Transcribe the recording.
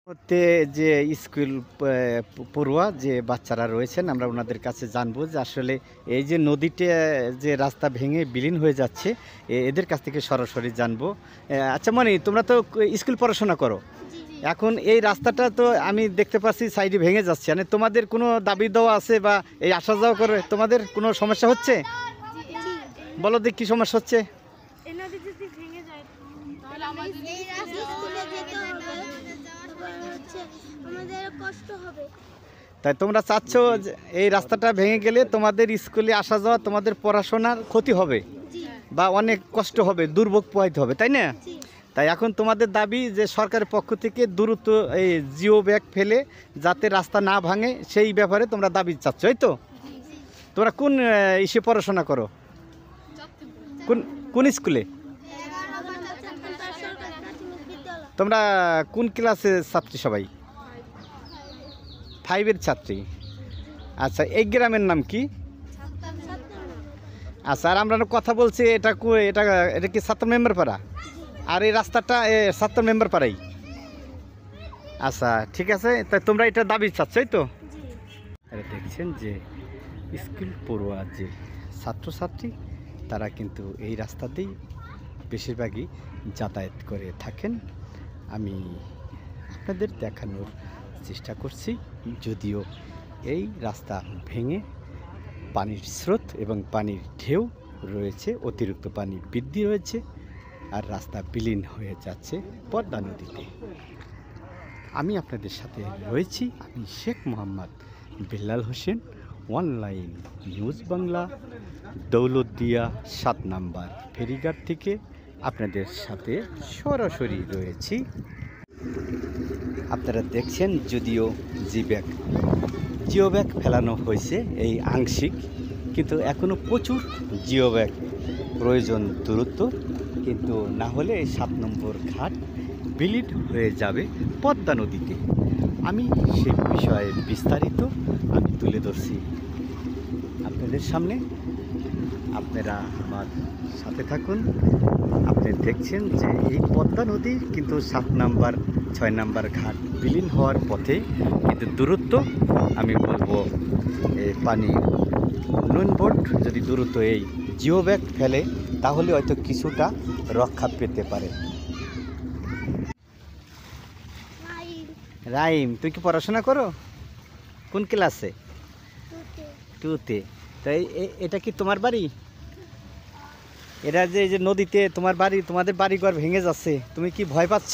হতে যে স্কুল পড়ুয়া যে বাচ্চারা রয়েছেন আমরা ওনাদের কাছে জানবো যে আসলে এই যে নদীতে যে রাস্তা ভেঙে বিলীন হয়ে যাচ্ছে এদের কাছ থেকে সরাসরি জানবো। আচ্ছা মনি, তোমরা তো স্কুল পড়াশোনা করো, এখন এই রাস্তাটা তো আমি দেখতে পাচ্ছি সাইডে ভেঙে যাচ্ছে, মানে তোমাদের কোনো দাবি দেওয়া আছে বা এই আসা যাওয়া করে তোমাদের কোনো সমস্যা হচ্ছে? বলো দেখ কি সমস্যা হচ্ছে। তাই তোমরা চাচ্ছ যে এই রাস্তাটা ভেঙে গেলে তোমাদের স্কুলে আসা যাওয়া, তোমাদের পড়াশোনার ক্ষতি হবে বা অনেক কষ্ট হবে, দুর্ভোগ পোহাইতে হবে, তাই না? তাই এখন তোমাদের দাবি যে সরকারের পক্ষ থেকে দ্রুত এই জিও ব্যাগ ফেলে যাতে রাস্তা না ভাঙে সেই ব্যাপারে তোমরা দাবি চাচ্ছ, এই তো? তোমরা কোন ইসে পড়াশোনা করো, কোন কোন স্কুলে? তোমরা কোন ক্লাসের ছাত্রী? সবাই 5-এর ছাত্রী। আচ্ছা, এই গ্রামের নাম কি? আচ্ছা, আর আমরা কথা বলছি এটা এটা এটা কি 7 মেম্বার পাড়া? আর এই রাস্তাটা 7 মেম্বার পাড়াই? আচ্ছা ঠিক আছে, তাই তোমরা এটা দাবি চাচ্ছ, এই তো? দেখছেন যে স্কুল পড়ুয়া যে ছাত্রছাত্রী তারা কিন্তু এই রাস্তাতেই বেশিরভাগই যাতায়াত করে থাকেন। আমি আপনাদের দেখানোর চেষ্টা করছি, যদিও এই রাস্তা ভেঙে পানির স্রোত এবং পানির ঢেউ রয়েছে, অতিরিক্ত পানি বৃদ্ধি হয়েছে আর রাস্তা বিলীন হয়ে যাচ্ছে পদ্মা নদীতে। আমি আপনাদের সাথে রয়েছি, আমি শেখ মোহাম্মদ বেলাল হোসেন, অনলাইন নিউজ বাংলা, দৌলতদিয়া 7 নম্বর ফেরিঘাট থেকে আপনাদের সাথে সরাসরি রয়েছি। আপনারা দেখছেন যদিও জিও ব্যাগ ফেলানো হয়েছে এই আংশিক, কিন্তু এখনও প্রচুর জিও ব্যাগ প্রয়োজন দূরত্ব, কিন্তু না হলে এই 7 নম্বর ঘাট বিলীন হয়ে যাবে পদ্মা নদীতে। আমি সেই বিষয়ে বিস্তারিত আমি তুলে ধরছি আপনাদের সামনে, আপনারা আমার সাথে থাকুন। আপনি দেখছেন যে এই পদ্মা নদী কিন্তু 7 নম্বর 6 নম্বর ঘাট বিলীন হওয়ার পথে, কিন্তু দূরত্ব আমি বলবো এই পানি উন্নয়ন বোর্ড যদি দূরত্ব এই জিও ব্যাগ ফেলে তাহলে হয়তো কিছুটা রক্ষা পেতে পারে। রাইম, তুই কি পড়াশোনা করো? কোন ক্লাসে? 2তে। তাই এটা কি তোমার বাড়ি? এরা যে নদীতে তোমার বাড়ি, তোমাদের বাড়িঘর ভেঙে যাচ্ছে, তুমি কি ভয় পাচ্ছ?